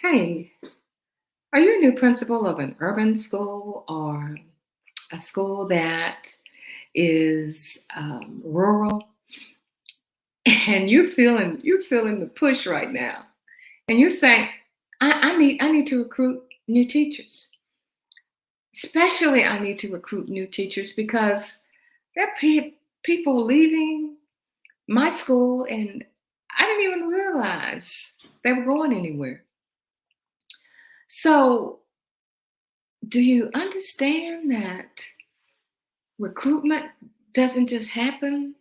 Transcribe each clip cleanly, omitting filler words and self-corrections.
Hey, are you a new principal of an urban school or a school that is rural, and you're feeling the push right now, and you're saying, I need to recruit new teachers. Especially, I need to recruit new teachers because there are people leaving my school, and I didn't even realize they were going anywhere. So, do you understand that recruitment doesn't just happen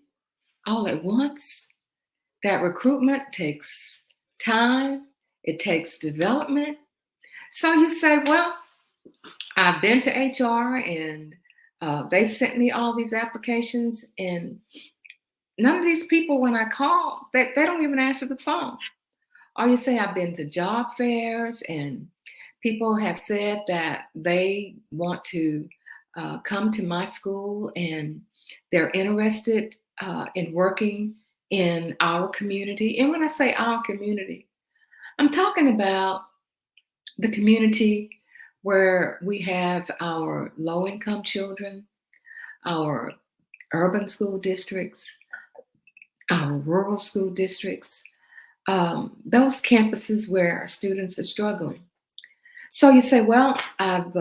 all at once? That recruitment takes time, it takes development. So you say, well, I've been to HR and they've sent me all these applications, and none of these people, when I call, they don't even answer the phone. Or you say, I've been to job fairs and people have said that they want to come to my school and they're interested in working in our community. And when I say our community, I'm talking about the community where we have our low income children, our urban school districts, our rural school districts, those campuses where our students are struggling. So you say, well, I've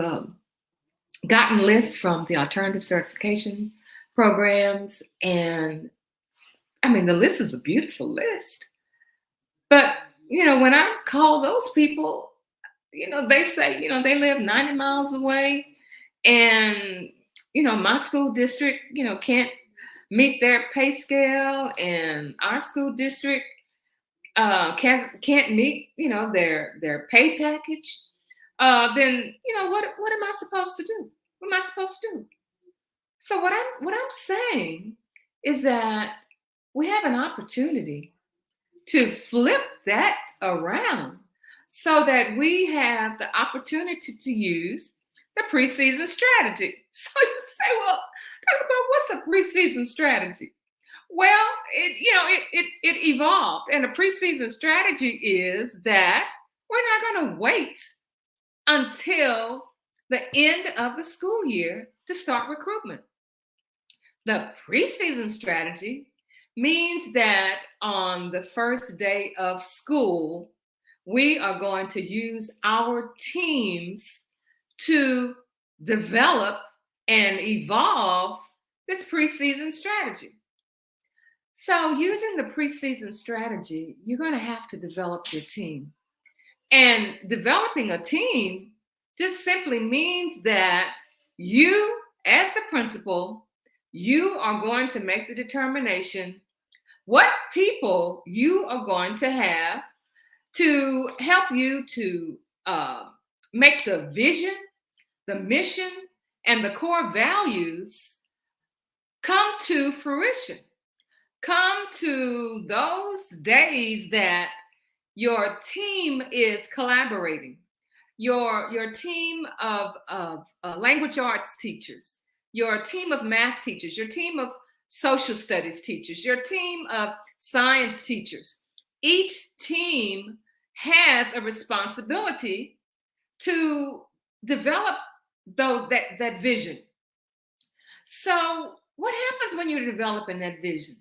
gotten lists from the alternative certification programs, and I mean, the list is a beautiful list. But, when I call those people, they say, they live 90 miles away, and, my school district, can't meet their pay scale, and our school district can't meet, their pay package. Then, what am I supposed to do? What am I supposed to do? So what I'm saying is that we have an opportunity to flip that around so that we have the opportunity to use the preseason strategy. So you say, well, talk about what's a preseason strategy? Well, it evolved, and the preseason strategy is that we're not going to wait until the end of the school year to start recruitment. The preseason strategy means that on the first day of school, we are going to use our teams to develop and evolve this preseason strategy. So, using the preseason strategy, you're going to have to develop your team. And developing a team just simply means that you, as the principal, you are going to make the determination what people you are going to have to help you to make the vision, the mission, and the core values come to fruition. Come to those days that your team is collaborating. Your team of language arts teachers, your team of math teachers, your team of social studies teachers, your team of science teachers. Each team has a responsibility to develop that vision. So what happens when you're developing that vision?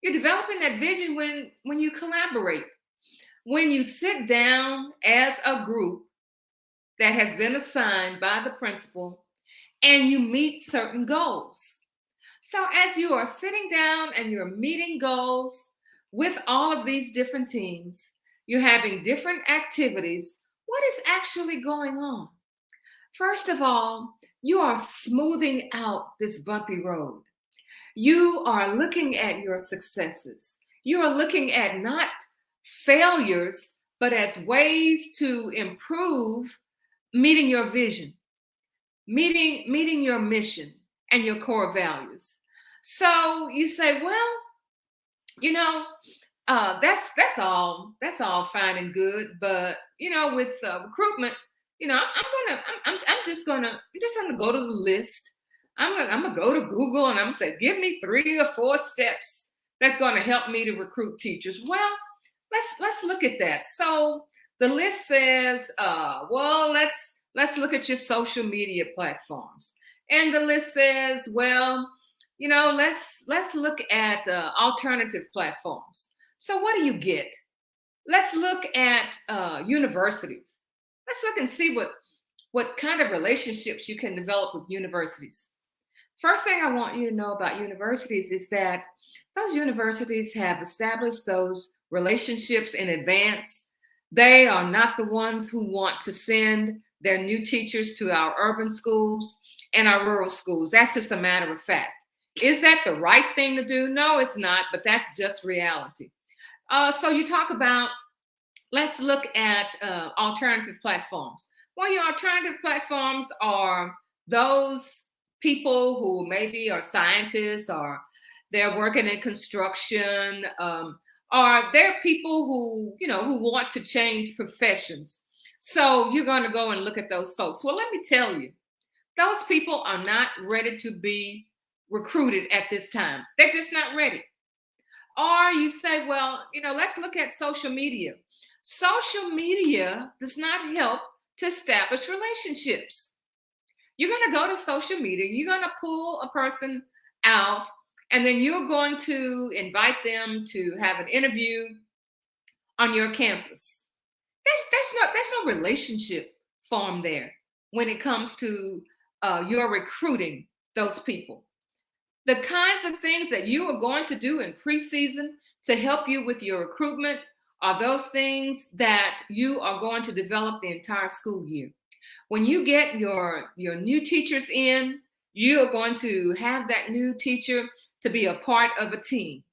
You're developing that vision when you collaborate, when you sit down as a group that has been assigned by the principal and you meet certain goals. So as you are sitting down and you're meeting goals with all of these different teams, you're having different activities. What is actually going on? First of all, you are smoothing out this bumpy road. You are looking at your successes. You are looking at not failures, but as ways to improve meeting your vision, meeting your mission and your core values. So you say, well, that's all fine and good, but with recruitment, I'm just gonna go to the list. I'm gonna go to Google and I'm gonna say, give me 3 or 4 steps that's gonna help me to recruit teachers. Well, let's look at that. So The list says, well, let's look at your social media platforms. And the list says, well, let's look at alternative platforms. So what do you get? Let's look at universities. Let's look and see what kind of relationships you can develop with universities. First thing I want you to know about universities is that those universities have established those relationships in advance. They are not the ones who want to send their new teachers to our urban schools and our rural schools. That's just a matter of fact. Is that the right thing to do? No, it's not, but that's just reality. So you talk about, let's look at alternative platforms. Well, your alternative platforms are those people who maybe are scientists, or they're working in construction, or they're people who want to change professions. So you're going to go and look at those folks. Well, let me tell you, those people are not ready to be recruited at this time. They're just not ready. Or you say, well, let's look at social media. Social media does not help to establish relationships. You're going to go to social media, you're going to pull a person out, and then you're going to invite them to have an interview on your campus. There's no relationship formed there when it comes to your recruiting those people. The kinds of things that you are going to do in preseason to help you with your recruitment are those things that you are going to develop the entire school year. When you get your new teachers in, you are going to have that new teacher to be a part of a team.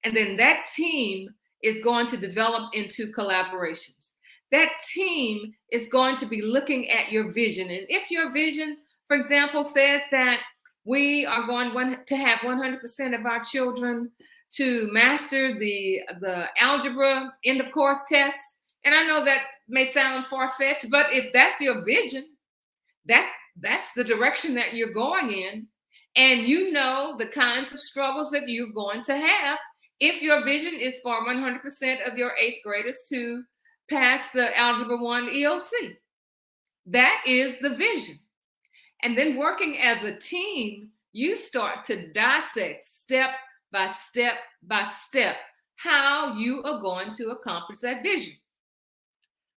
And then that team is going to develop into collaborations. That team is going to be looking at your vision. And if your vision, for example, says that we are going to have 100% of our children to master the algebra end of course test. And I know that may sound far-fetched, but if that's your vision, that's the direction that you're going in. And you know the kinds of struggles that you're going to have if your vision is for 100% of your eighth graders to pass the Algebra 1 EOC. That is the vision. And then working as a team, you start to dissect step by step by step how you are going to accomplish that vision.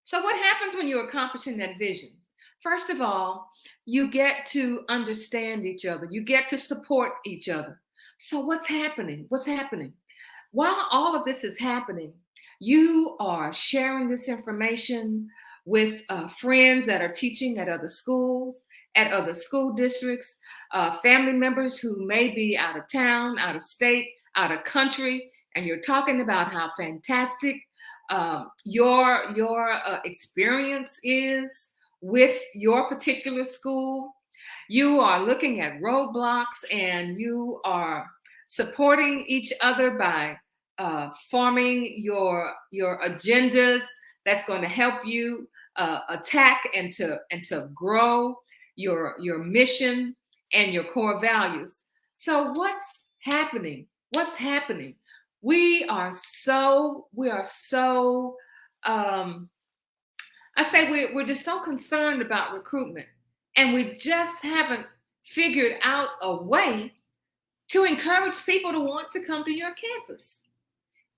So what happens when you're accomplishing that vision? First of all, you get to understand each other. You get to support each other. So what's happening? What's happening? While all of this is happening, you are sharing this information with friends that are teaching at other schools, at other school districts, family members who may be out of town, out of state, out of country, and you're talking about how fantastic your experience is with your particular school. You are looking at roadblocks, and you are supporting each other by forming your agendas that's going to help you attack and to grow your mission and your core values. So what's happening? What's happening? We are so I say we're just so concerned about recruitment, and we just haven't figured out a way to encourage people to want to come to your campus.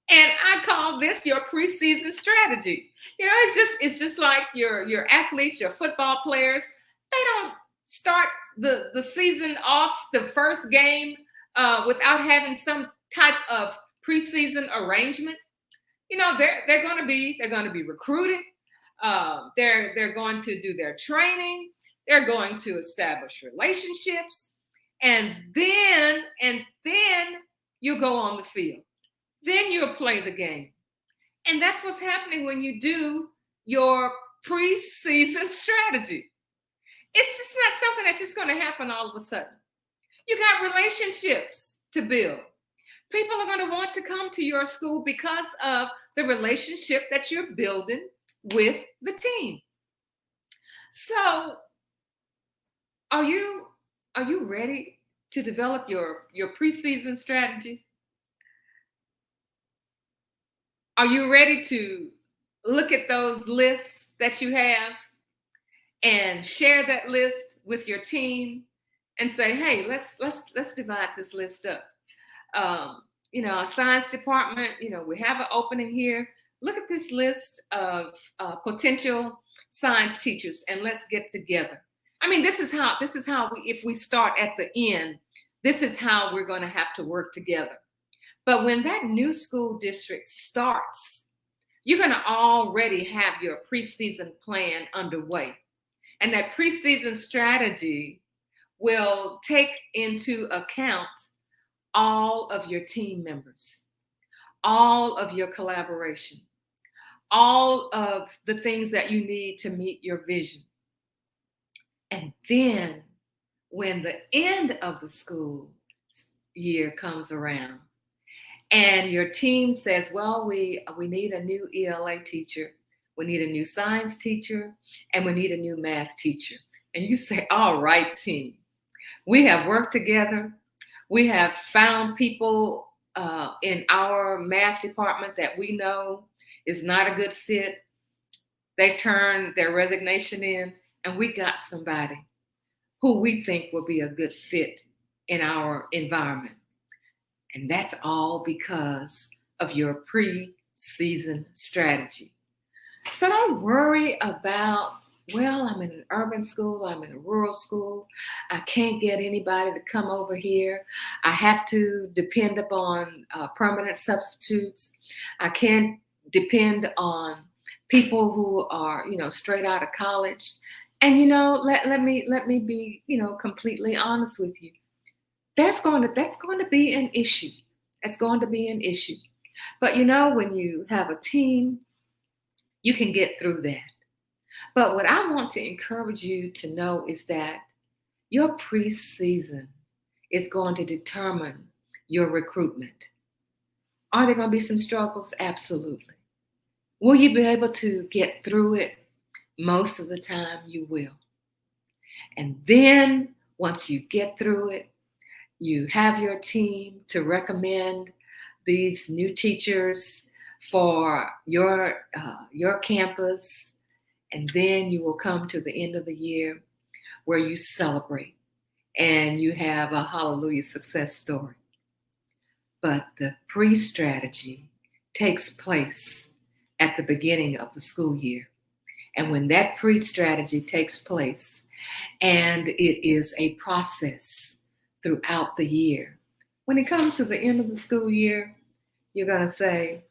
And I call this your preseason strategy. It's just like your athletes, your football players. They don't start the season off the first game without having some type of preseason arrangement. They're going to be recruited. They're going to do their training. They're going to establish relationships, and then you go on the field. Then you'll play the game. And that's what's happening when you do your preseason strategy. It's just not something that's just going to happen all of a sudden. You got relationships to build. People are going to want to come to your school because of the relationship that you're building with the team. So are you ready to develop your preseason strategy? Are you ready to look at those lists that you have and share that list with your team and say, hey, let's divide this list up. Our science department, we have an opening here. Look at this list of potential science teachers and let's get together. I mean, this is how if we start at the end, this is how we're going to have to work together. But when that new school district starts, you're going to already have your preseason plan underway. And that preseason strategy will take into account all of your team members, all of your collaboration, all of the things that you need to meet your vision. And then when the end of the school year comes around and your team says, well, we need a new ELA teacher, we need a new science teacher, and we need a new math teacher. And you say, all right, team, we have worked together. We have found people in our math department that we know is not a good fit. They've turned their resignation in, and we got somebody who we think will be a good fit in our environment. And that's all because of your pre-season strategy. So don't worry about, well, I'm in an urban school, I'm in a rural school, I can't get anybody to come over here. I have to depend upon permanent substitutes. I can't depend on people who are, straight out of college. And let me be, completely honest with you. That's going to be an issue. That's going to be an issue. But when you have a team, you can get through that. But what I want to encourage you to know is that your preseason is going to determine your recruitment. Are there going to be some struggles? Absolutely. Will you be able to get through it? Most of the time you will. And then once you get through it, you have your team to recommend these new teachers for your campus. And then you will come to the end of the year where you celebrate and you have a hallelujah success story. But the pre-strategy takes place at the beginning of the school year. And when that pre-strategy takes place, and it is a process throughout the year, when it comes to the end of the school year, you're going to say,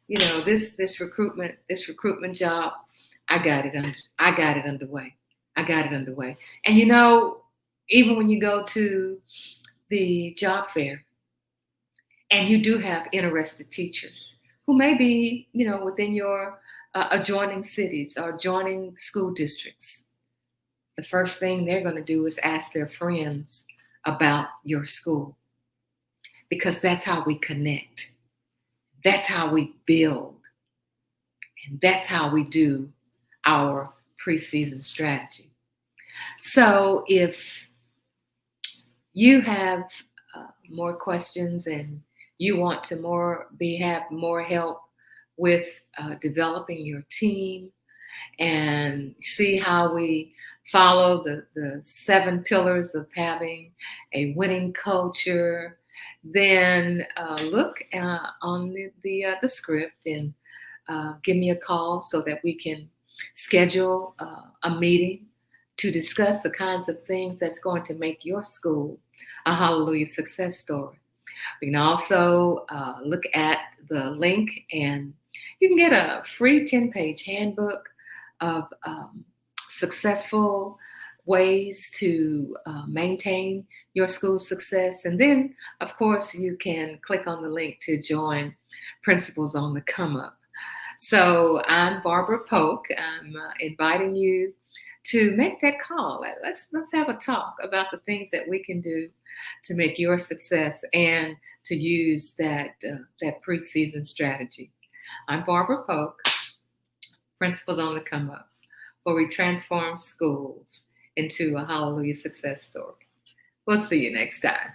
this recruitment job, I got it underway. And even when you go to the job fair and you do have interested teachers who may be, within your adjoining cities or adjoining school districts, the first thing they're going to do is ask their friends about your school, because that's how we connect. That's how we build. And that's how we do our preseason strategy. So if you have more questions and you want to have more help with developing your team and see how we follow the 7 pillars of having a winning culture, then look on the script and give me a call so that we can schedule a meeting to discuss the kinds of things that's going to make your school a hallelujah success story. We can also look at the link and you can get a free 10-page handbook of successful ways to maintain your school success. And then, of course, you can click on the link to join Principals on the Come Up. So I'm Barbara Polk. I'm inviting you to make that call. Let's have a talk about the things that we can do to make your success and to use that preseason strategy. I'm Barbara Polk, Principals on the Come Up, where we transform schools into a hallelujah success story. We'll see you next time.